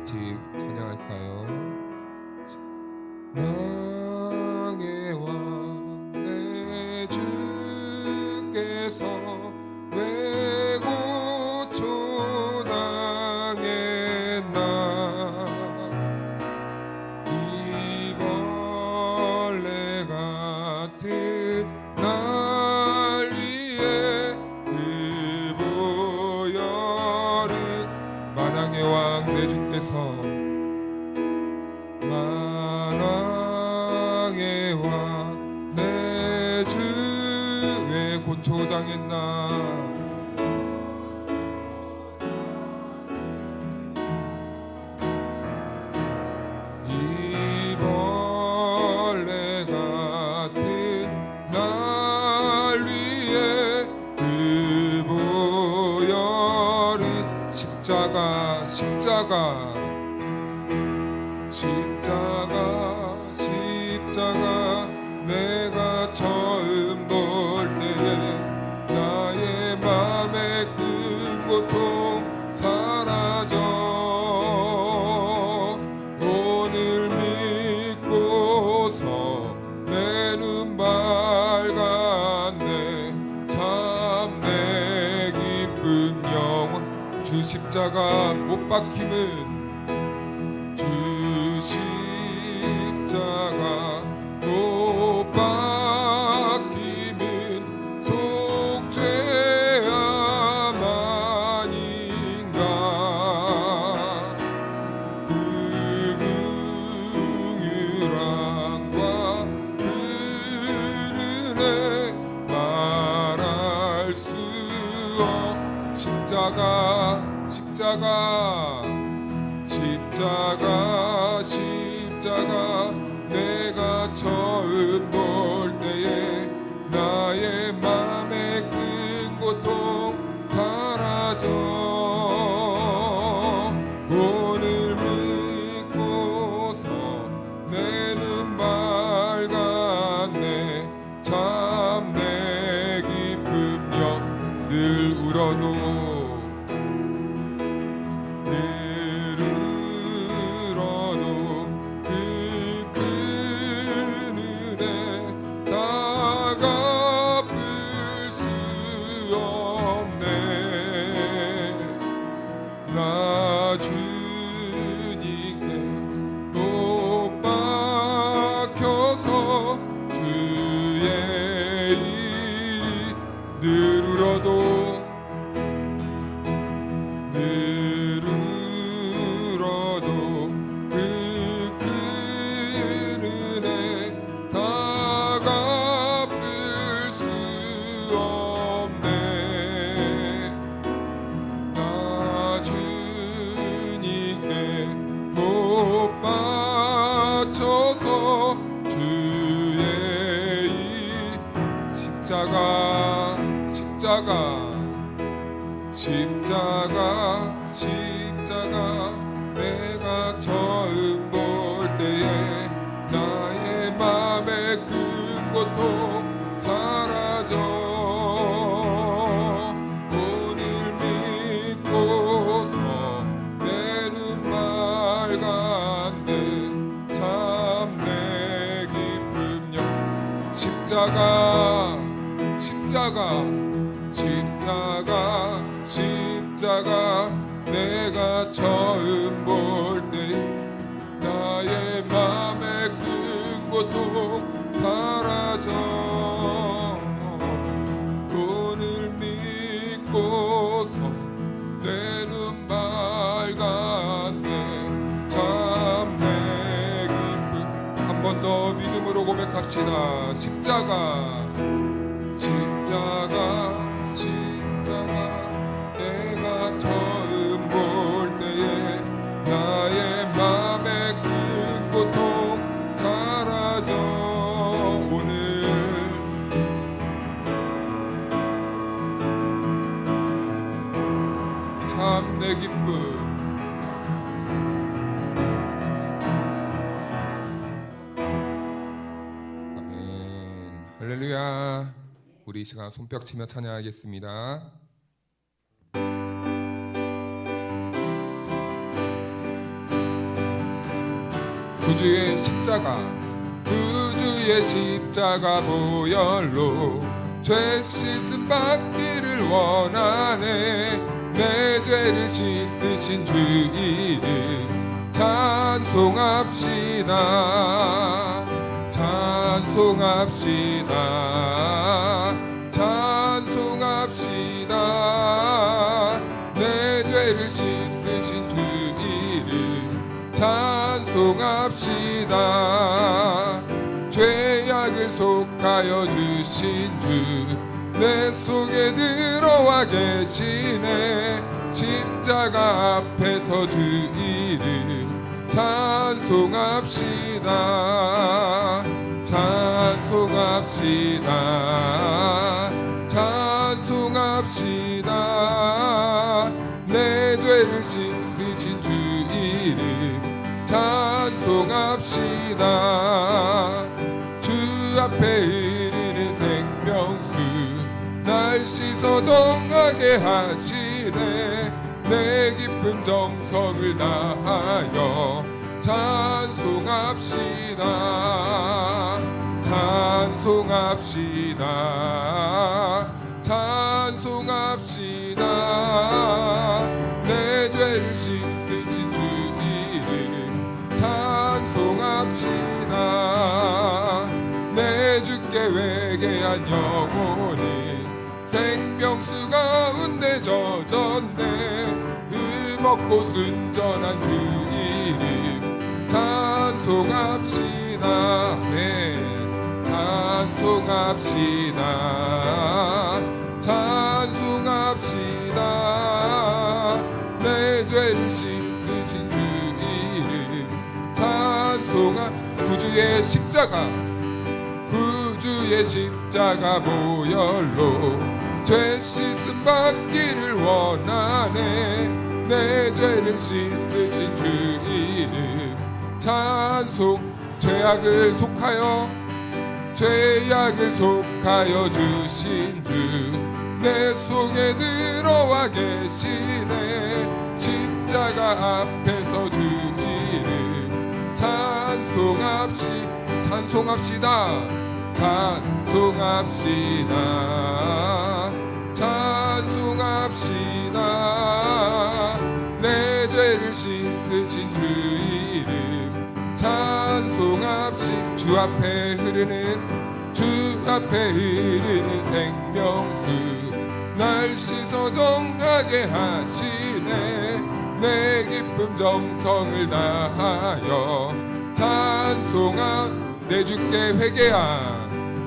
같이 찬양할까요? 나의 왕 내 주께서 왜 고초당했나. 이벌레 같은 날 위에 그 보혈을, 만왕의 왕 내 주께서, 만왕의 왕 내 주 왜 고초당했나. 이벌레 같은 날 위에 그 보혈을, 십자가 십자가 십자가 십자가 내가 처음 볼 때에 나의 맘의 큰 고통 사라져. 오늘 믿고서 내 눈 밝았네. 참 내 기쁜 영원. 주 십자가 못 박힘은, 주 십자가 못 박힘은 속죄함 아닌가. 그 긍휼함과 그 은혜 말할 수 없. 십자가 십자가 십자가 십자가 내가 처음 볼 때에 나의 맘의 큰 고통 사라져. 오늘 믿고서 내 눈 밝았네. 참 내 기쁨 영. 늘 울어도 나 주님께 못 박혀서 주의 일이 늘 울어도 그 큰 은혜 다 갚을 수 없네. 못 바쳐서 주의 이 십자가 십자가 십자가 십자가 내가 처음 볼 때에 나의 맘의 큰 고통 사라져. 오늘 믿고서 내 눈 밝았네. 참 내 기쁨 영. 십자가 십자가 십자가 십자가 내가 처음 볼 때 나의 맘의 큰 고통 사라져. 오늘 믿고서 내 눈 밝았네. 참 내 기쁨. 한 번 더 믿음으로 고백합시다. 십자가 십자가 십자가 내가 처음 볼 때에 나의 맘의 큰 고통 사라져. 오늘 참 내 기쁨. 아멘. 할렐루야. 우리 이 시간 손뼉 치며 찬양하겠습니다. 구주의 십자가 구주의 십자가 보혈로 죄 씻음 받기를 원하네. 내 죄를 씻으신 주 이름 찬송합시다. 찬송합시다. 찬송합시다. 내 죄를 씻으신 주 이름 찬송합시다. 죄악을 속하여 주신 주 내 속에 들어와 계시네. 십자가 앞에서 주 이름 찬송합시다. 찬송합시다. 찬송합시다. 내 죄를 씻으신 주 이름 찬송합시다. 주 앞에 흐르는 생명수 날 씻어 정하게 하시네. 내 깊은 정성을 다하여 찬송합시다. 찬송합시다. 찬송합시다. 내 죄를 씻으신 주 이름 찬송합시다. 내 주께 회개한 영혼이 생명수 가운데 젖었네. 흠없고 순전한 주 이름 찬송합시다. 네. 찬송합시다. 찬송합시다. 내 죄를 씻으신 주 이름 구주의 십자가 구주의 십자가 보혈로 죄 씻음 받기를 원하네. 내 죄를 씻으신 주 이름 찬송. 죄악을 속하여 주신 주 내 속에 들어와 계시네. 십자가 앞에서 주 이름 찬송합시다. 찬송합시다. 찬송합시다. 내 죄를 씻으신 주 이름 찬송합시다. 주 앞에 흐르는 생명수 날 씻어 정하게 하시네. 내 깊은 정성을 다하여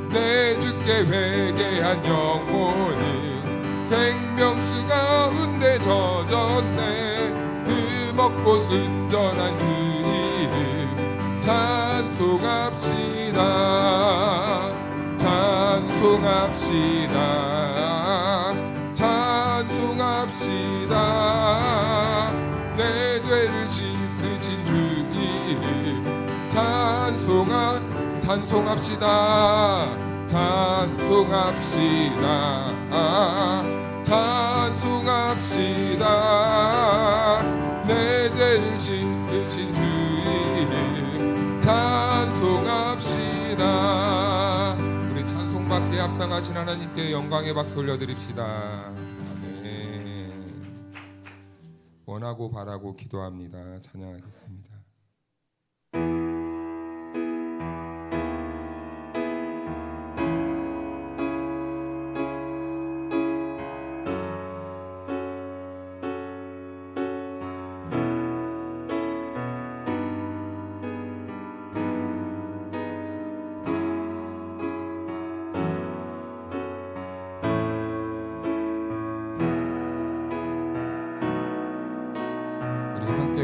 내 주께 회개한 영혼이 생명수 가운데 젖었네. 흠없고 순전한 주 이름 찬송합시다. 찬송합시다. 찬송합시다. 내 죄를 씻으신 주 이름 찬송합시다. 찬송합시다. 찬송합시다. 내 죄를 씻으신 주 이름 찬송합시다. 우리 찬송받기에 합당하신 하나님께 영광의 박수 올려드립시다. 아멘. 원하고 바라고 기도합니다. 찬양하겠습니다.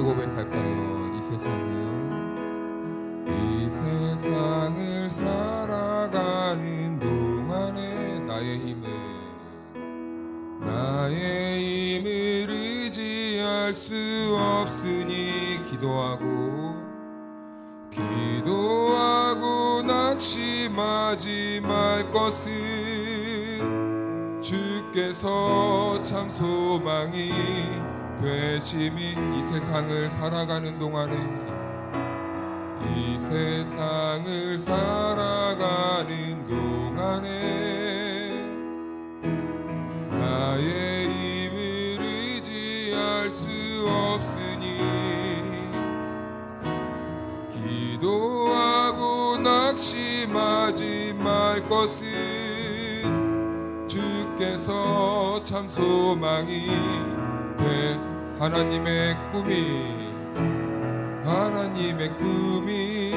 고백할 거예요. 이 세상을 살아가는 동안에 나의 힘을 의지할 수 없으니 기도하고 낙심하지 말 것은 주께서 참 소망이 되심이. 이 세상을 살아가는 동안에 이 세상을 살아가는 동안에 나의 힘을 의지할 수 없으니 기도하고 낙심하지 말 것은 주께서 참 소망이 돼. 하나님의 꿈이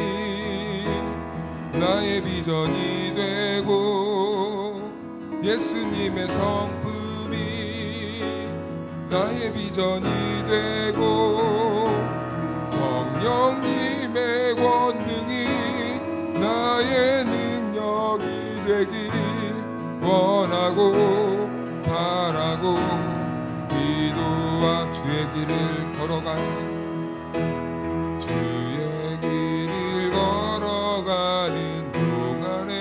나의 비전이 되고 예수님의 성품이 나의 비전이 되고 성령님의 권능이 나의 능력이 되길 원하고 바라고 기도와 주의 길을 걸어가는 동안에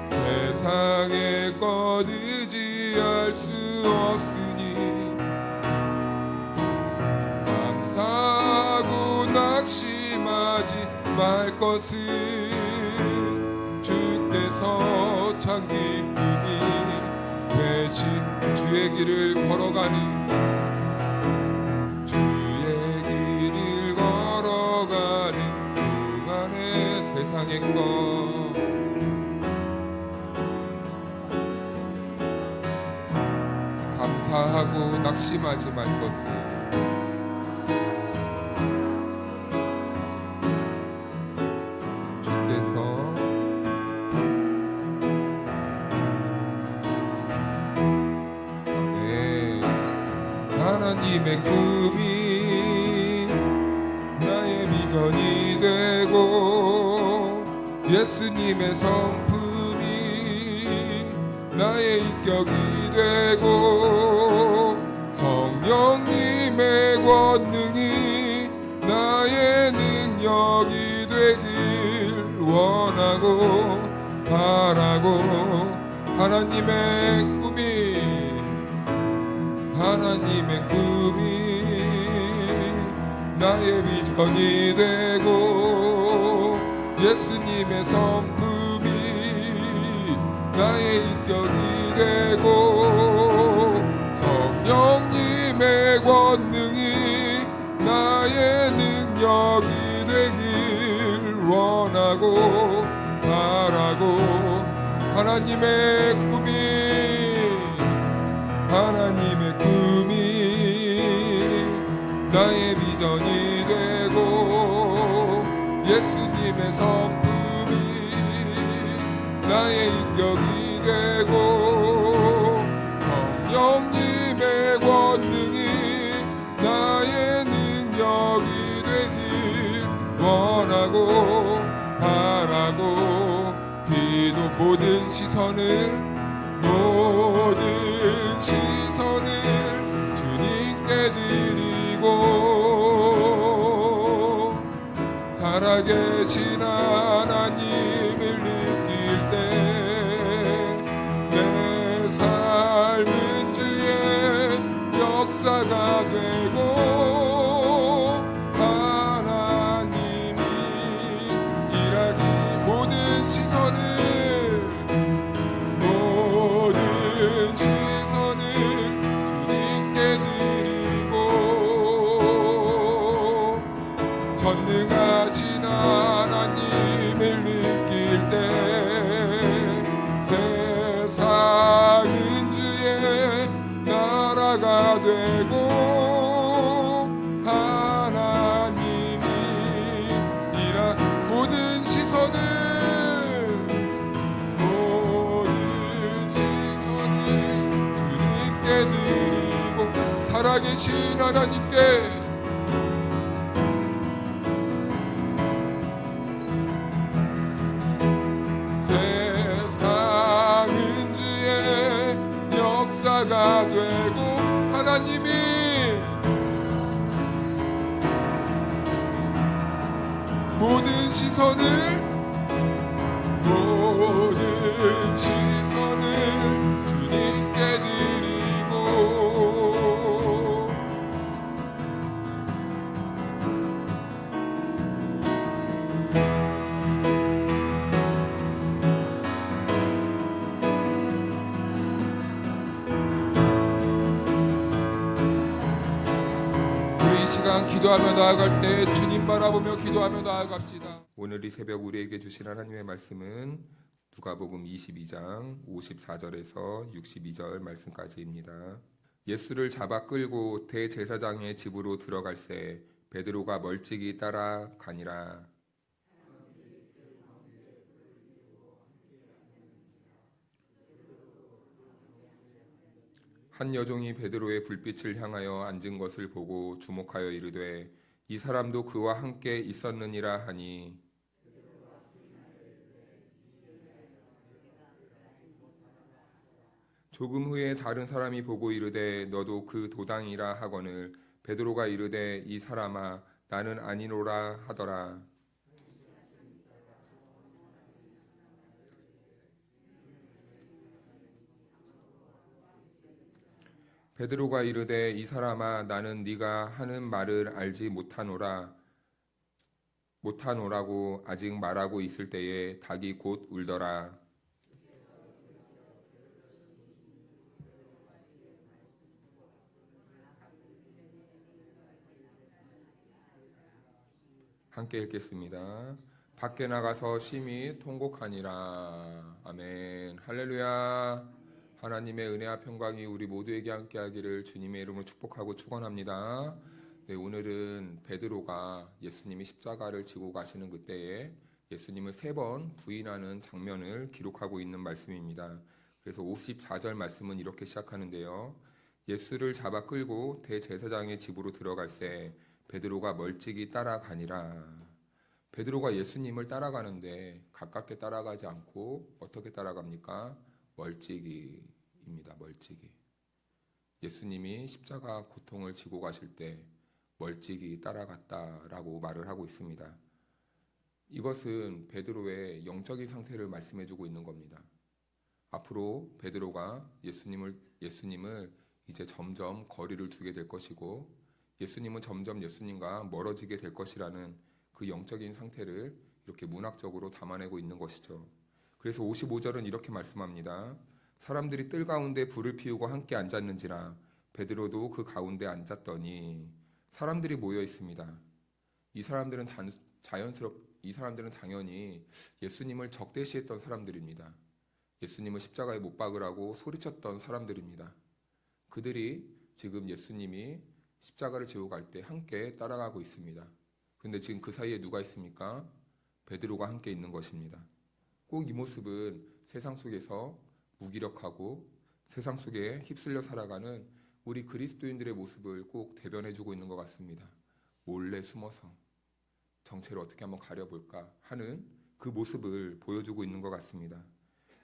세상의 것 의지할 수 없으니 감사하고 낙심하지 말 것은 주께서 참 기쁨이 되신 주의 길을 걸어가는 세상의 것 감사하고 낙심하지 말 것을 주께서 하나님의 꿈이 나의 비전이 되고 예수님의 성품이 나의 인격이 되고 성령님의 권능이 나의 능력이 되길 원하고 바라고 하나님의 꿈이 나의 비전이 되고 예수님의 성품이 나의 인격이 되고 성령님의 권능이 나의 능력이 되길 원하고 바라고 하나님의 꿈이 나의 비전이 되고 예수님의 성품이 나의 인격이 되고 성령님의 권능이 나의 능력이 되길 원하고 바라고 기도 모든 시선을 주님께 드리고 살아계신 하나님을 느낄 때 내 삶은 주의 역사가 되고 하나님이 일하기 모든 시선을 주님께 드리고 전능하신 하나님을 느낄 때 세상은 주의 나라가 되고 하나님이 일하 모든 시선을 주님께 드리고 살아계신 하나님께 세상은 주의 역사가 되고 하나님이 모든 시선을 주님께 드리고 이 시간 기도하며 나아갈 때 주님 바라보며 기도하며 나아갑시다. 오늘 이 새벽 우리에게 주신 하나님의 말씀은 누가복음 22장 54절에서 62절 말씀까지입니다. 예수를 잡아 끌고 대제사장의 집으로 들어갈새 베드로가 멀찍이 따라가니라. 한 여종이 베드로의 불빛을 향하여 앉은 것을 보고 주목하여 이르되 이 사람도 그와 함께 있었느니라 하니, 조금 후에 다른 사람이 보고 이르되 너도 그 도당이라 하거늘 베드로가 이르되 이 사람아 나는 아니노라 하더라. 베드로가 이르되 이 사람아 나는 네가 하는 말을 알지 못하노라고 아직 말하고 있을 때에 닭이 곧 울더라. 함께 읽겠습니다. 밖에 나가서 심히 통곡하니라. 아멘. 할렐루야. 하나님의 은혜와 평강이 우리 모두에게 함께하기를 주님의 이름으로 축복하고 축원합니다. 네, 오늘은 베드로가 예수님이 십자가를 지고 가시는 그때에 예수님을 3번 부인하는 장면을 기록하고 있는 말씀입니다. 그래서 54절 말씀은 이렇게 시작하는데요. 예수를 잡아 끌고 대제사장의 집으로 들어갈새 베드로가 멀찍이 따라가니라. 베드로가 예수님을 따라가는데 가깝게 따라가지 않고 어떻게 따라갑니까? 멀찍이입니다. 멀찍이. 예수님이 십자가 고통을 지고 가실 때 멀찍이 따라갔다라고 말을 하고 있습니다. 이것은 베드로의 영적인 상태를 말씀해주고 있는 겁니다. 앞으로 베드로가 예수님을 이제 점점 거리를 두게 될 것이고 예수님은 점점 예수님과 멀어지게 될 것이라는 그 영적인 상태를 이렇게 문학적으로 담아내고 있는 것이죠. 그래서 55절은 이렇게 말씀합니다. 사람들이 뜰 가운데 불을 피우고 함께 앉았는지라 베드로도 그 가운데 앉았더니 사람들이 모여 있습니다. 이 사람들은 당연히 예수님을 적대시했던 사람들입니다. 예수님을 십자가에 못 박으라고 소리쳤던 사람들입니다. 그들이 지금 예수님이 십자가를 지고 갈 때 함께 따라가고 있습니다. 근데 지금 그 사이에 누가 있습니까? 베드로가 함께 있는 것입니다. 꼭 이 모습은 세상 속에서 무기력하고 세상 속에 휩쓸려 살아가는 우리 그리스도인들의 모습을 꼭 대변해주고 있는 것 같습니다. 몰래 숨어서 정체를 어떻게 한번 가려볼까 하는 그 모습을 보여주고 있는 것 같습니다.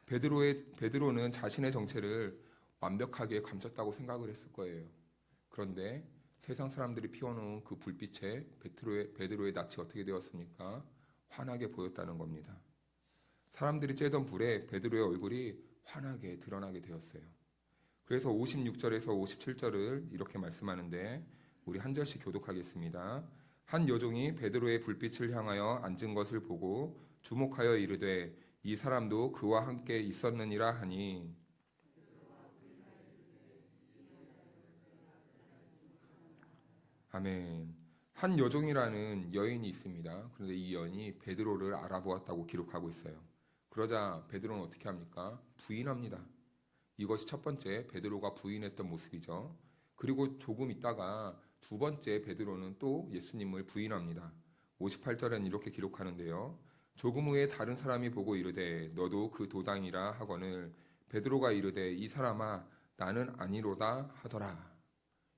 베드로는 자신의 정체를 완벽하게 감췄다고 생각을 했을 거예요. 그런데 세상 사람들이 피워놓은 그 불빛에 베드로의 낯이 어떻게 되었습니까? 환하게 보였다는 겁니다. 사람들이 쬐던 불에 베드로의 얼굴이 환하게 드러나게 되었어요. 그래서 56절에서 57절을 이렇게 말씀하는데 우리 한 절씩 교독하겠습니다. 한 여종이 베드로의 불빛을 향하여 앉은 것을 보고 주목하여 이르되 이 사람도 그와 함께 있었느니라 하니, 아멘. 한 여종이라는 여인이 있습니다. 그런데 이 여인이 베드로를 알아보았다고 기록하고 있어요. 그러자 베드로는 어떻게 합니까? 부인합니다. 이것이 첫 번째 베드로가 부인했던 모습이죠. 그리고 조금 있다가 두 번째 베드로는 또 예수님을 부인합니다. 58절엔 이렇게 기록하는데요. 조금 후에 다른 사람이 보고 이르되 너도 그 도당이라 하거늘 베드로가 이르되 이 사람아 나는 아니로다 하더라.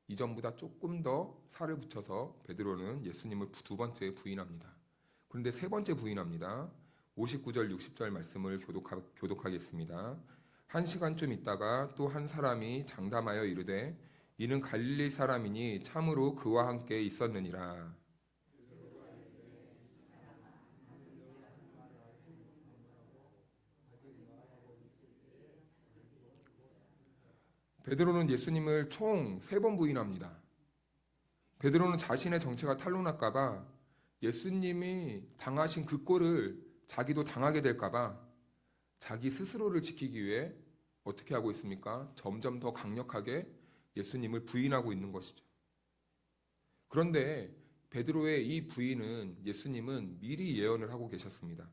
이전보다 조금 더 살을 붙여서 베드로는 예수님을 두 번째 부인합니다. 그런데 세 번째 부인합니다. 59절 60절 말씀을 교독하겠습니다. 한 시간쯤 있다가 또 한 사람이 장담하여 이르되 이는 갈릴리 사람이니 참으로 그와 함께 있었느니라. 베드로는 예수님을 총 3번 부인합니다. 베드로는 자신의 정체가 탄로날까봐 예수님이 당하신 그 꼴을 자기도 당하게 될까봐 자기 스스로를 지키기 위해 어떻게 하고 있습니까? 점점 더 강력하게 예수님을 부인하고 있는 것이죠. 그런데 베드로의 이 부인은 예수님은 미리 예언을 하고 계셨습니다.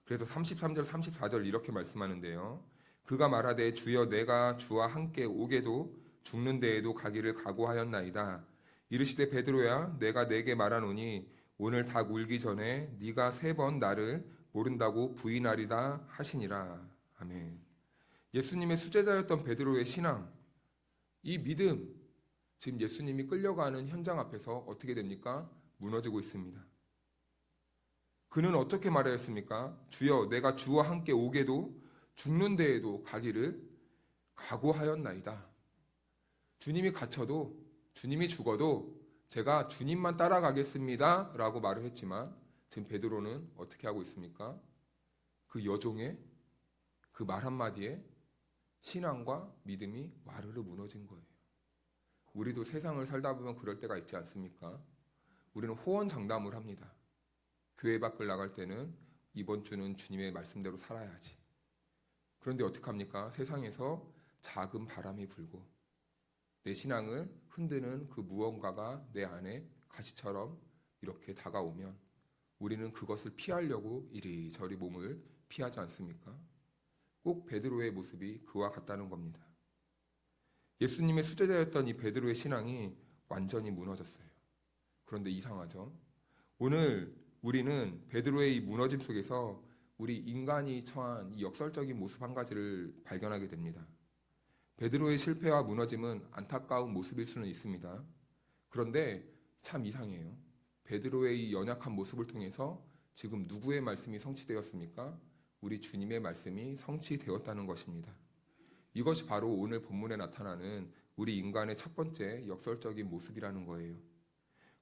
그래서 33절 34절 이렇게 말씀하는데요. 그가 말하되 주여 내가 주와 함께 오게도 죽는 데에도 가기를 각오하였나이다. 이르시되 베드로야 내가 내게 말하노니 오늘 닭 울기 전에 네가 3번 나를 모른다고 부인하리다 하시니라. 아멘. 예수님의 수제자였던 베드로의 신앙, 이 믿음, 지금 예수님이 끌려가는 현장 앞에서 어떻게 됩니까? 무너지고 있습니다. 그는 어떻게 말하였습니까? 주여 내가 주와 함께 오게도 죽는 데에도 가기를 각오하였나이다. 주님이 갇혀도 주님이 죽어도 제가 주님만 따라가겠습니다 라고 말을 했지만 지금 베드로는 어떻게 하고 있습니까? 그 여종의 그 말 한마디에 신앙과 믿음이 와르르 무너진 거예요. 우리도 세상을 살다 보면 그럴 때가 있지 않습니까? 우리는 호언장담을 합니다. 교회 밖을 나갈 때는 이번 주는 주님의 말씀대로 살아야지. 그런데 어떡합니까? 세상에서 작은 바람이 불고 내 신앙을 흔드는 그 무언가가 내 안에 가시처럼 이렇게 다가오면 우리는 그것을 피하려고 이리저리 몸을 피하지 않습니까? 꼭 베드로의 모습이 그와 같다는 겁니다. 예수님의 수제자였던 이 베드로의 신앙이 완전히 무너졌어요. 그런데 이상하죠? 오늘 우리는 베드로의 이 무너짐 속에서 우리 인간이 처한 이 역설적인 모습 한 가지를 발견하게 됩니다. 베드로의 실패와 무너짐은 안타까운 모습일 수는 있습니다. 그런데 참 이상해요. 베드로의 이 연약한 모습을 통해서 지금 누구의 말씀이 성취되었습니까? 우리 주님의 말씀이 성취되었다는 것입니다. 이것이 바로 오늘 본문에 나타나는 우리 인간의 첫 번째 역설적인 모습이라는 거예요.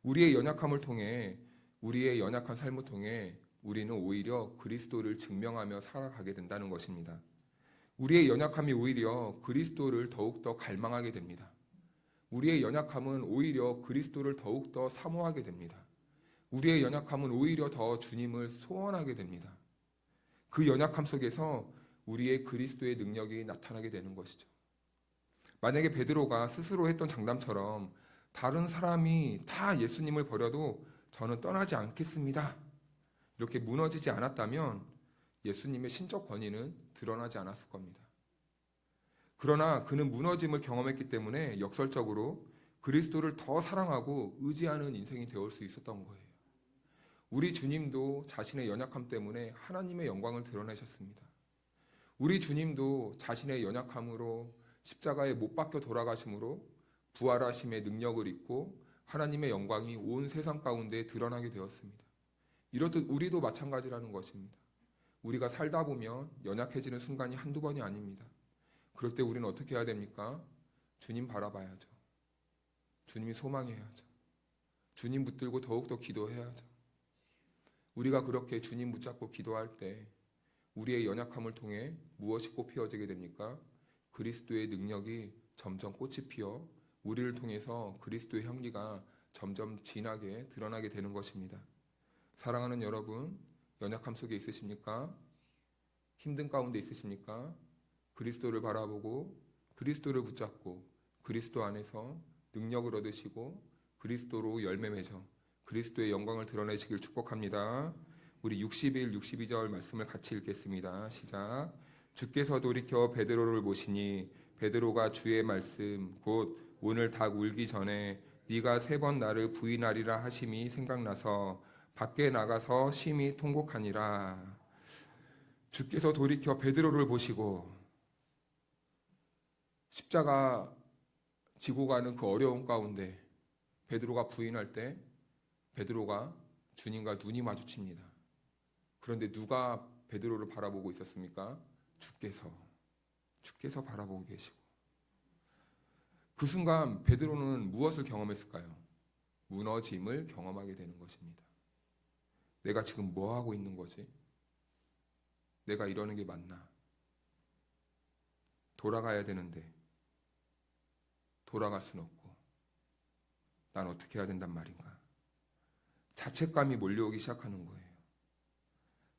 우리의 연약함을 통해, 우리의 연약한 삶을 통해 우리는 오히려 그리스도를 증명하며 살아가게 된다는 것입니다. 우리의 연약함이 오히려 그리스도를 더욱더 갈망하게 됩니다. 우리의 연약함은 오히려 그리스도를 더욱더 사모하게 됩니다. 우리의 연약함은 오히려 더 주님을 소원하게 됩니다. 그 연약함 속에서 우리의 그리스도의 능력이 나타나게 되는 것이죠. 만약에 베드로가 스스로 했던 장담처럼 다른 사람이 다 예수님을 버려도 저는 떠나지 않겠습니다. 이렇게 무너지지 않았다면 예수님의 신적 권위는 드러나지 않았을 겁니다. 그러나 그는 무너짐을 경험했기 때문에 역설적으로 그리스도를 더 사랑하고 의지하는 인생이 되올 수 있었던 거예요. 우리 주님도 자신의 연약함 때문에 하나님의 영광을 드러내셨습니다. 우리 주님도 자신의 연약함으로 십자가에 못 박혀 돌아가심으로 부활하심의 능력을 입고 하나님의 영광이 온 세상 가운데 드러나게 되었습니다. 이렇듯 우리도 마찬가지라는 것입니다. 우리가 살다 보면 연약해지는 순간이 한두 번이 아닙니다. 그럴 때 우리는 어떻게 해야 됩니까? 주님 바라봐야죠. 주님이 소망해야죠. 주님 붙들고 더욱더 기도해야죠. 우리가 그렇게 주님 붙잡고 기도할 때 우리의 연약함을 통해 무엇이 꽃피어지게 됩니까? 그리스도의 능력이 점점 꽃이 피어 우리를 통해서 그리스도의 향기가 점점 진하게 드러나게 되는 것입니다. 사랑하는 여러분, 연약함 속에 있으십니까? 힘든 가운데 있으십니까? 그리스도를 바라보고 그리스도를 붙잡고 그리스도 안에서 능력을 얻으시고 그리스도로 열매 맺어 그리스도의 영광을 드러내시길 축복합니다. 우리 61, 62절 말씀을 같이 읽겠습니다. 시작. 주께서 돌이켜 베드로를 보시니 베드로가 주의 말씀 곧 오늘 닭 울기 전에 네가 3번 나를 부인하리라 하심이 생각나서 밖에 나가서 심히 통곡하니라. 주께서 돌이켜 베드로를 보시고 십자가 지고 가는 그 어려운 가운데 베드로가 부인할 때 베드로가 주님과 눈이 마주칩니다. 그런데 누가 베드로를 바라보고 있었습니까? 주께서 바라보고 계시고 그 순간 베드로는 무엇을 경험했을까요? 무너짐을 경험하게 되는 것입니다. 내가 지금 뭐 하고 있는 거지? 내가 이러는 게 맞나? 돌아가야 되는데 돌아갈 순 없고 난 어떻게 해야 된단 말인가? 자책감이 몰려오기 시작하는 거예요.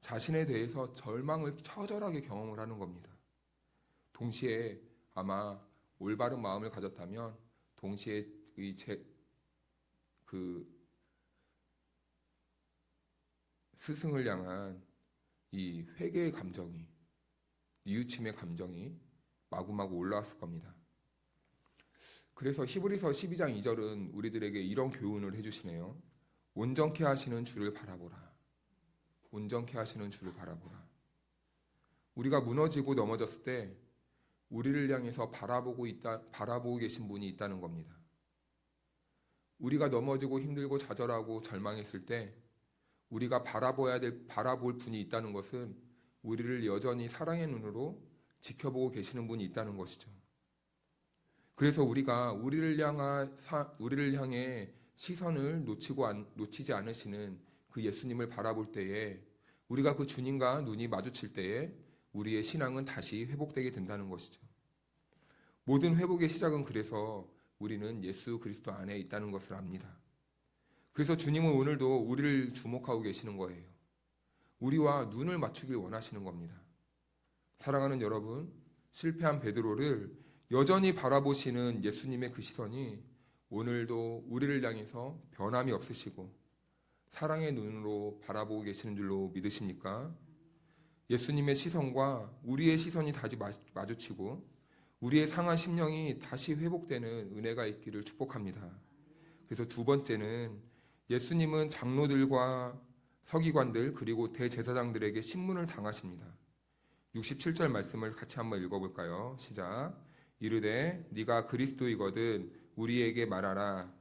자신에 대해서 절망을 처절하게 경험을 하는 겁니다. 동시에 아마 올바른 마음을 가졌다면 동시에 그 스승을 향한 이 회개의 감정이, 뉘우침의 감정이 마구마구 올라왔을 겁니다. 그래서 히브리서 12장 2절은 우리들에게 이런 교훈을 해주시네요. 온전케 하시는 주를 바라보라. 온전케 하시는 주를 바라보라. 우리가 무너지고 넘어졌을 때 우리를 향해서 바라보고 계신 분이 있다는 겁니다. 우리가 넘어지고 힘들고 좌절하고 절망했을 때 우리가 바라볼 분이 있다는 것은 우리를 여전히 사랑의 눈으로 지켜보고 계시는 분이 있다는 것이죠. 그래서 우리가 우리를 향해 시선을 놓치지 않으시는 그 예수님을 바라볼 때에, 우리가 그 주님과 눈이 마주칠 때에 우리의 신앙은 다시 회복되게 된다는 것이죠. 모든 회복의 시작은 그래서 우리는 예수 그리스도 안에 있다는 것을 압니다. 그래서 주님은 오늘도 우리를 주목하고 계시는 거예요. 우리와 눈을 맞추길 원하시는 겁니다. 사랑하는 여러분, 실패한 베드로를 여전히 바라보시는 예수님의 그 시선이 오늘도 우리를 향해서 변함이 없으시고 사랑의 눈으로 바라보고 계시는 줄로 믿으십니까? 예수님의 시선과 우리의 시선이 다시 마주치고 우리의 상한 심령이 다시 회복되는 은혜가 있기를 축복합니다. 그래서 두 번째는 예수님은 장로들과 서기관들 그리고 대제사장들에게 신문을 당하십니다. 67절 말씀을 같이 한번 읽어볼까요? 시작. 이르되 네가 그리스도이거든 우리에게 말하라.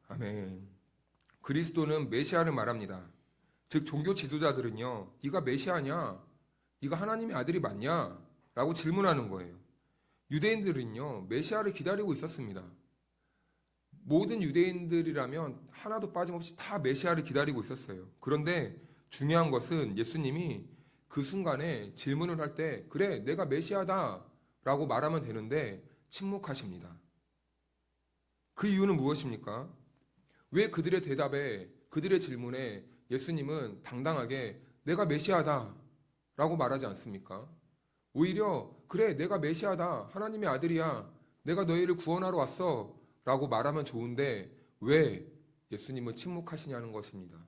아멘. 그리스도는 메시아를 말합니다. 즉 종교 지도자들은요, 네가 메시아냐? 네가 하나님의 아들이 맞냐? 라고 질문하는 거예요. 유대인들은요, 메시아를 기다리고 있었습니다. 모든 유대인들이라면 하나도 빠짐없이 다 메시아를 기다리고 있었어요. 그런데 중요한 것은 예수님이 그 순간에 질문을 할 때 그래 내가 메시아다 라고 말하면 되는데 침묵하십니다. 그 이유는 무엇입니까? 왜 그들의 대답에, 그들의 질문에 예수님은 당당하게 내가 메시아다 라고 말하지 않습니까? 오히려 그래 내가 메시아다, 하나님의 아들이야, 내가 너희를 구원하러 왔어 라고 말하면 좋은데 왜 예수님은 침묵하시냐는 것입니다.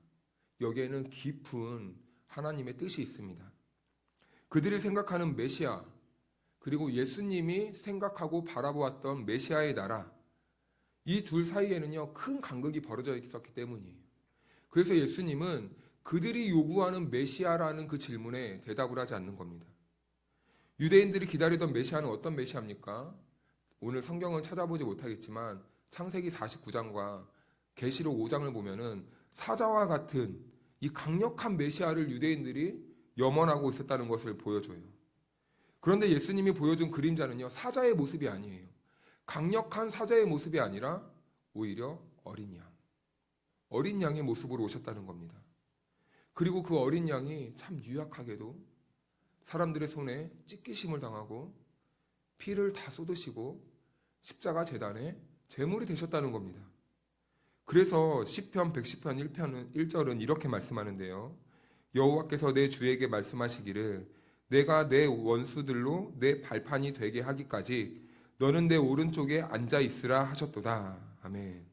여기에는 깊은 하나님의 뜻이 있습니다. 그들이 생각하는 메시아, 그리고 예수님이 생각하고 바라보았던 메시아의 나라, 이 둘 사이에는요 큰 간극이 벌어져 있었기 때문이에요. 그래서 예수님은 그들이 요구하는 메시아라는 그 질문에 대답을 하지 않는 겁니다. 유대인들이 기다리던 메시아는 어떤 메시아입니까? 오늘 성경은 찾아보지 못하겠지만 창세기 49장과 계시록 5장을 보면은 사자와 같은 이 강력한 메시아를 유대인들이 염원하고 있었다는 것을 보여줘요. 그런데 예수님이 보여준 그림자는요 사자의 모습이 아니에요. 강력한 사자의 모습이 아니라 오히려 어린 양의 모습으로 오셨다는 겁니다. 그리고 그 어린 양이 참 유약하게도 사람들의 손에 찢기심을 당하고 피를 다 쏟으시고 십자가 제단에 제물이 되셨다는 겁니다. 그래서 시편 110편 1절은 이렇게 말씀하는데요. 여호와께서 내 주에게 말씀하시기를 내가 내 원수들로 내 발판이 되게 하기까지 너는 내 오른쪽에 앉아 있으라 하셨도다. 아멘.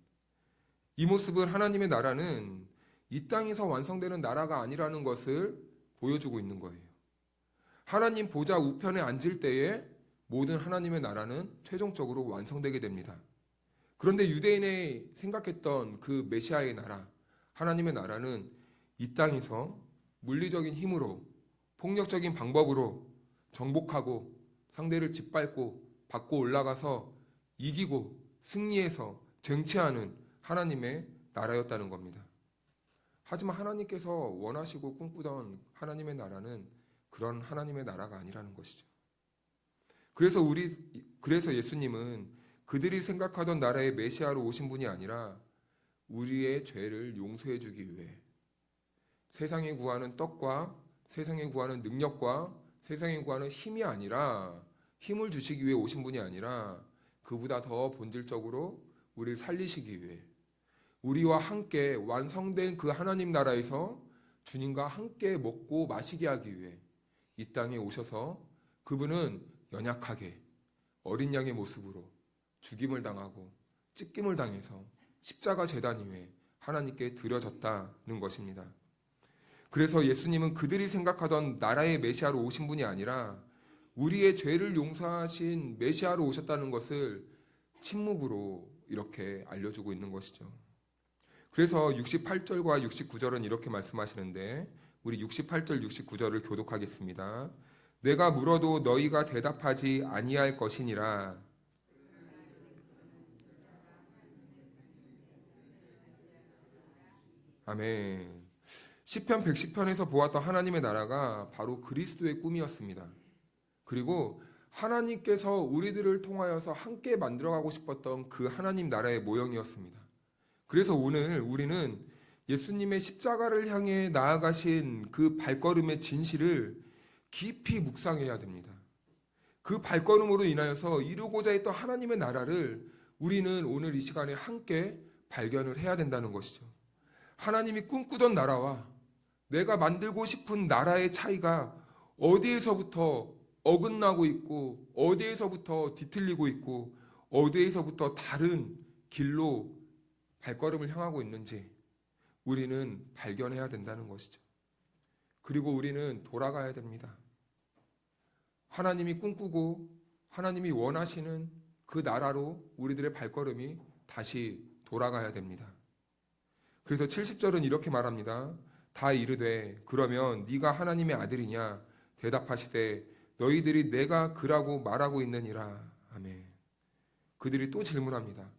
이 모습은 하나님의 나라는 이 땅에서 완성되는 나라가 아니라는 것을 보여주고 있는 거예요. 하나님 보좌 우편에 앉을 때에 모든 하나님의 나라는 최종적으로 완성되게 됩니다. 그런데 유대인이 생각했던 그 메시아의 나라, 하나님의 나라는 이 땅에서 물리적인 힘으로, 폭력적인 방법으로 정복하고 상대를 짓밟고 받고 올라가서 이기고 승리해서 쟁취하는 하나님의 나라였다는 겁니다. 하지만 하나님께서 원하시고 꿈꾸던 하나님의 나라는 그런 하나님의 나라가 아니라는 것이죠. 그래서 예수님은 그들이 생각하던 나라의 메시아로 오신 분이 아니라 우리의 죄를 용서해 주기 위해 세상에 구하는 떡과 세상에 구하는 능력과 세상에 구하는 힘이 아니라, 힘을 주시기 위해 오신 분이 아니라 그보다 더 본질적으로 우리를 살리시기 위해, 우리와 함께 완성된 그 하나님 나라에서 주님과 함께 먹고 마시게 하기 위해 이 땅에 오셔서 그분은 연약하게 어린 양의 모습으로 죽임을 당하고 찢김을 당해서 십자가 제단 위에 하나님께 드려졌다는 것입니다. 그래서 예수님은 그들이 생각하던 나라의 메시아로 오신 분이 아니라 우리의 죄를 용서하신 메시아로 오셨다는 것을 침묵으로 이렇게 알려주고 있는 것이죠. 그래서 68절과 69절은 이렇게 말씀하시는데 우리 68절 69절을 교독하겠습니다. 내가 물어도 너희가 대답하지 아니할 것이니라. 아멘. 시편 110편에서 보았던 하나님의 나라가 바로 그리스도의 꿈이었습니다. 그리고 하나님께서 우리들을 통하여서 함께 만들어가고 싶었던 그 하나님 나라의 모형이었습니다. 그래서 오늘 우리는 예수님의 십자가를 향해 나아가신 그 발걸음의 진실을 깊이 묵상해야 됩니다. 그 발걸음으로 인하여서 이루고자 했던 하나님의 나라를 우리는 오늘 이 시간에 함께 발견을 해야 된다는 것이죠. 하나님이 꿈꾸던 나라와 내가 만들고 싶은 나라의 차이가 어디에서부터 어긋나고 있고 어디에서부터 뒤틀리고 있고 어디에서부터 다른 길로 발걸음을 향하고 있는지 우리는 발견해야 된다는 것이죠. 그리고 우리는 돌아가야 됩니다. 하나님이 꿈꾸고 하나님이 원하시는 그 나라로 우리들의 발걸음이 다시 돌아가야 됩니다. 그래서 70절은 이렇게 말합니다. 다 이르되 그러면 네가 하나님의 아들이냐 대답하시되 너희들이 내가 그라고 말하고 있느니라. 아멘. 그들이 또 질문합니다.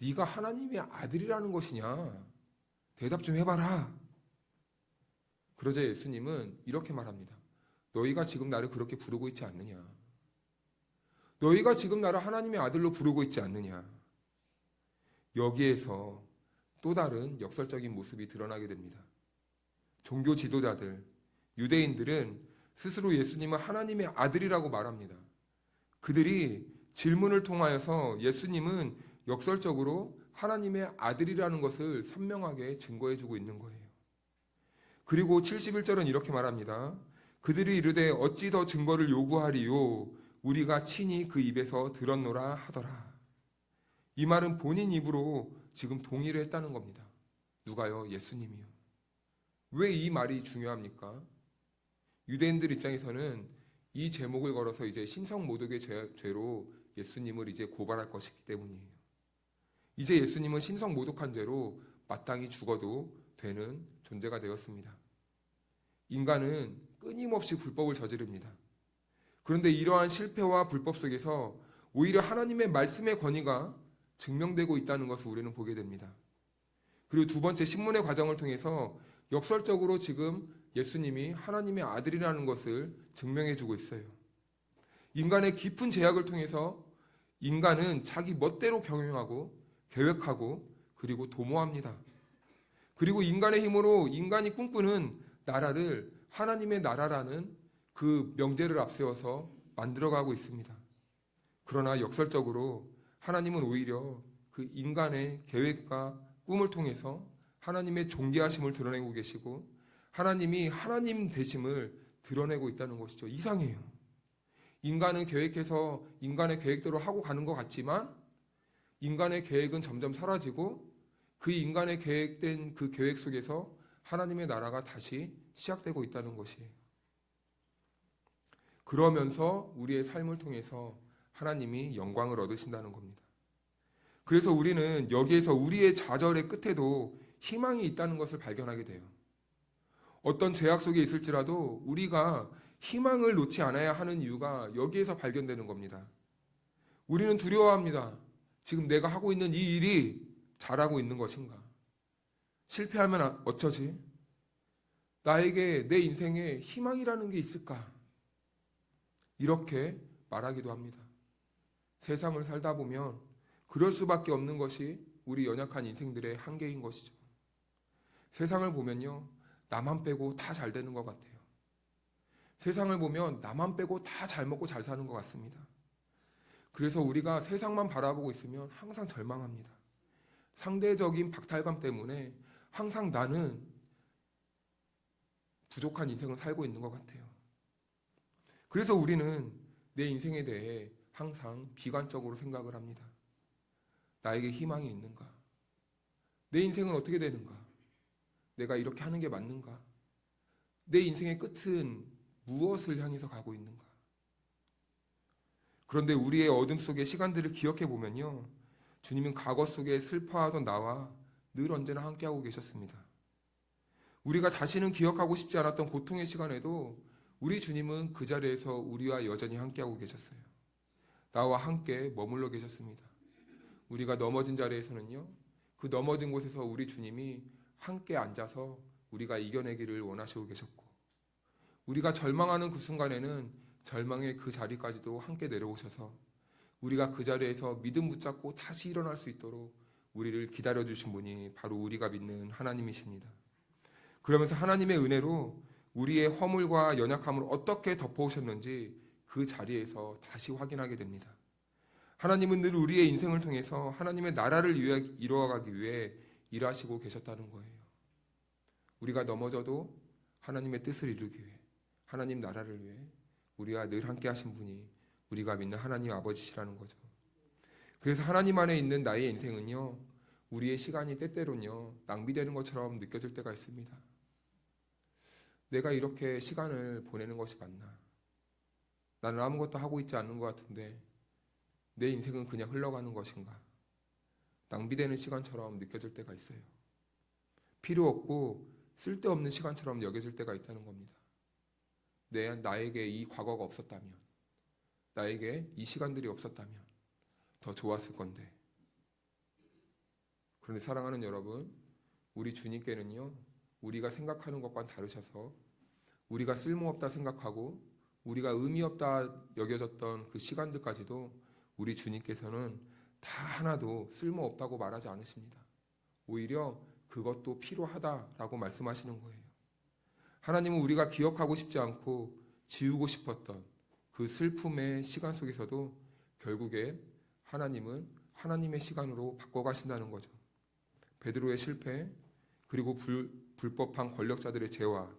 네가 하나님의 아들이라는 것이냐? 대답 좀 해봐라. 그러자 예수님은 이렇게 말합니다. 너희가 지금 나를 그렇게 부르고 있지 않느냐? 너희가 지금 나를 하나님의 아들로 부르고 있지 않느냐? 여기에서 또 다른 역설적인 모습이 드러나게 됩니다. 종교 지도자들, 유대인들은 스스로 예수님은 하나님의 아들이라고 말합니다. 그들이 질문을 통하여서 예수님은 역설적으로 하나님의 아들이라는 것을 선명하게 증거해주고 있는 거예요. 그리고 71절은 이렇게 말합니다. 그들이 이르되 어찌 더 증거를 요구하리요? 우리가 친히 그 입에서 들었노라 하더라. 이 말은 본인 입으로 지금 동의를 했다는 겁니다. 누가요? 예수님이요. 왜 이 말이 중요합니까? 유대인들 입장에서는 이 제목을 걸어서 이제 신성모독의 죄로 예수님을 이제 고발할 것이기 때문이에요. 이제 예수님은 신성모독한 죄로 마땅히 죽어도 되는 존재가 되었습니다. 인간은 끊임없이 불법을 저지릅니다. 그런데 이러한 실패와 불법 속에서 오히려 하나님의 말씀의 권위가 증명되고 있다는 것을 우리는 보게 됩니다. 그리고 두 번째 신문의 과정을 통해서 역설적으로 지금 예수님이 하나님의 아들이라는 것을 증명해주고 있어요. 인간의 깊은 제약을 통해서 인간은 자기 멋대로 경영하고 계획하고 그리고 도모합니다. 그리고 인간의 힘으로 인간이 꿈꾸는 나라를 하나님의 나라라는 그 명제를 앞세워서 만들어가고 있습니다. 그러나 역설적으로 하나님은 오히려 그 인간의 계획과 꿈을 통해서 하나님의 존귀하심을 드러내고 계시고 하나님이 하나님 되심을 드러내고 있다는 것이죠. 이상해요. 인간은 계획해서 인간의 계획대로 하고 가는 것 같지만 인간의 계획은 점점 사라지고 그 인간의 계획된 그 계획 속에서 하나님의 나라가 다시 시작되고 있다는 것이에요. 그러면서 우리의 삶을 통해서 하나님이 영광을 얻으신다는 겁니다. 그래서 우리는 여기에서 우리의 좌절의 끝에도 희망이 있다는 것을 발견하게 돼요. 어떤 죄악 속에 있을지라도 우리가 희망을 놓지 않아야 하는 이유가 여기에서 발견되는 겁니다. 우리는 두려워합니다. 지금 내가 하고 있는 이 일이 잘하고 있는 것인가? 실패하면 어쩌지? 나에게 내 인생에 희망이라는 게 있을까? 이렇게 말하기도 합니다. 세상을 살다 보면 그럴 수밖에 없는 것이 우리 연약한 인생들의 한계인 것이죠. 세상을 보면요, 나만 빼고 다 잘 되는 것 같아요. 세상을 보면 나만 빼고 다 잘 먹고 잘 사는 것 같습니다. 그래서 우리가 세상만 바라보고 있으면 항상 절망합니다. 상대적인 박탈감 때문에 항상 나는 부족한 인생을 살고 있는 것 같아요. 그래서 우리는 내 인생에 대해 항상 비관적으로 생각을 합니다. 나에게 희망이 있는가? 내 인생은 어떻게 되는가? 내가 이렇게 하는 게 맞는가? 내 인생의 끝은 무엇을 향해서 가고 있는가? 그런데 우리의 어둠 속의 시간들을 기억해 보면요, 주님은 과거 속에 슬퍼하던 나와 늘 언제나 함께하고 계셨습니다. 우리가 다시는 기억하고 싶지 않았던 고통의 시간에도 우리 주님은 그 자리에서 우리와 여전히 함께하고 계셨어요. 나와 함께 머물러 계셨습니다. 우리가 넘어진 자리에서는요, 그 넘어진 곳에서 우리 주님이 함께 앉아서 우리가 이겨내기를 원하시고 계셨고, 우리가 절망하는 그 순간에는 절망의 그 자리까지도 함께 내려오셔서 우리가 그 자리에서 믿음 붙잡고 다시 일어날 수 있도록 우리를 기다려주신 분이 바로 우리가 믿는 하나님이십니다. 그러면서 하나님의 은혜로 우리의 허물과 연약함을 어떻게 덮어오셨는지 그 자리에서 다시 확인하게 됩니다. 하나님은 늘 우리의 인생을 통해서 하나님의 나라를 이루어가기 위해 일하시고 계셨다는 거예요. 우리가 넘어져도 하나님의 뜻을 이루기 위해, 하나님 나라를 위해 우리와 늘 함께 하신 분이 우리가 믿는 하나님 아버지시라는 거죠. 그래서 하나님 안에 있는 나의 인생은요, 우리의 시간이 때때로는요 낭비되는 것처럼 느껴질 때가 있습니다. 내가 이렇게 시간을 보내는 것이 맞나? 나는 아무것도 하고 있지 않는 것 같은데 내 인생은 그냥 흘러가는 것인가? 낭비되는 시간처럼 느껴질 때가 있어요. 필요 없고 쓸데없는 시간처럼 여겨질 때가 있다는 겁니다. 나에게 이 과거가 없었다면, 나에게 이 시간들이 없었다면 더 좋았을 건데. 그런데 사랑하는 여러분, 우리 주님께는요, 우리가 생각하는 것과는 다르셔서 우리가 쓸모없다 생각하고 우리가 의미 없다 여겨졌던 그 시간들까지도 우리 주님께서는 다 하나도 쓸모없다고 말하지 않으십니다. 오히려 그것도 필요하다라고 말씀하시는 거예요. 하나님은 우리가 기억하고 싶지 않고 지우고 싶었던 그 슬픔의 시간 속에서도 결국에 하나님은 하나님의 시간으로 바꿔가신다는 거죠. 베드로의 실패, 그리고 불법한 권력자들의 재화,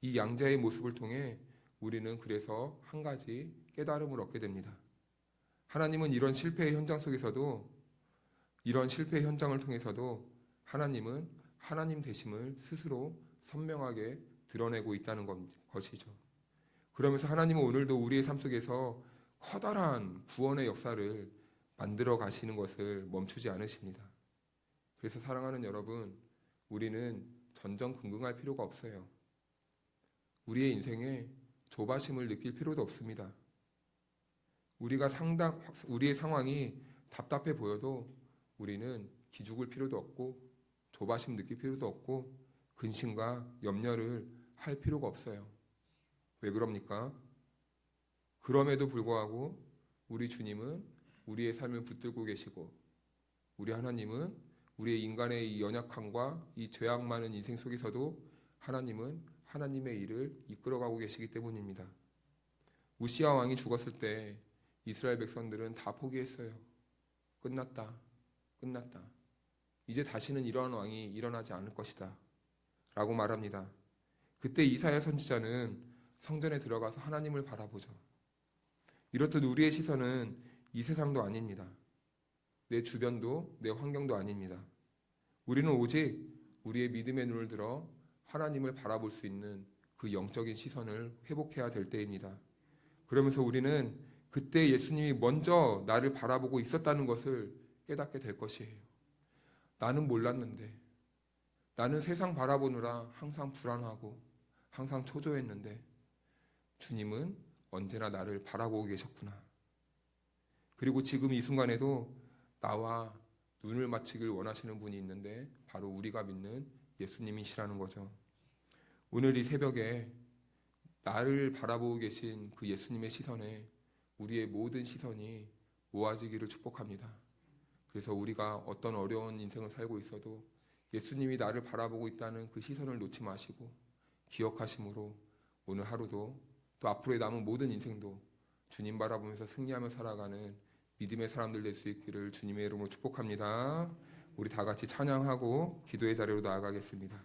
이 양자의 모습을 통해 우리는 그래서 한 가지 깨달음을 얻게 됩니다. 하나님은 이런 실패의 현장 속에서도, 이런 실패의 현장을 통해서도 하나님은 하나님 되심을 스스로 선명하게 드러내고 있다는 것이죠. 그러면서 하나님은 오늘도 우리의 삶 속에서 커다란 구원의 역사를 만들어 가시는 것을 멈추지 않으십니다. 그래서 사랑하는 여러분, 우리는 전전긍긍할 필요가 없어요. 우리의 인생에 조바심을 느낄 필요도 없습니다. 우리의 상황이 답답해 보여도 우리는 기죽을 필요도 없고 조바심 느낄 필요도 없고 근심과 염려를 할 필요가 없어요. 왜 그럽니까? 그럼에도 불구하고 우리 주님은 우리의 삶을 붙들고 계시고, 우리 하나님은 우리의 인간의 이 연약함과 이 죄악 많은 인생 속에서도 하나님은 하나님의 일을 이끌어가고 계시기 때문입니다. 우시아 왕이 죽었을 때 이스라엘 백성들은 다 포기했어요. 끝났다. 이제 다시는 이러한 왕이 일어나지 않을 것이다 라고 말합니다. 그때 이사야 선지자는 성전에 들어가서 하나님을 바라보죠. 이렇듯 우리의 시선은 이 세상도 아닙니다. 내 주변도 내 환경도 아닙니다. 우리는 오직 우리의 믿음의 눈을 들어 하나님을 바라볼 수 있는 그 영적인 시선을 회복해야 될 때입니다. 그러면서 우리는 그때 예수님이 먼저 나를 바라보고 있었다는 것을 깨닫게 될 것이에요. 나는 몰랐는데, 나는 세상 바라보느라 항상 불안하고 항상 초조했는데 주님은 언제나 나를 바라보고 계셨구나. 그리고 지금 이 순간에도 나와 눈을 맞추길 원하시는 분이 있는데 바로 우리가 믿는 예수님이시라는 거죠. 오늘 이 새벽에 나를 바라보고 계신 그 예수님의 시선에 우리의 모든 시선이 모아지기를 축복합니다. 그래서 우리가 어떤 어려운 인생을 살고 있어도 예수님이 나를 바라보고 있다는 그 시선을 놓지 마시고 기억하심으로 오늘 하루도 또 앞으로의 남은 모든 인생도 주님 바라보면서 승리하며 살아가는 믿음의 사람들 될 수 있기를 주님의 이름으로 축복합니다. 우리 다 같이 찬양하고 기도의 자리로 나아가겠습니다.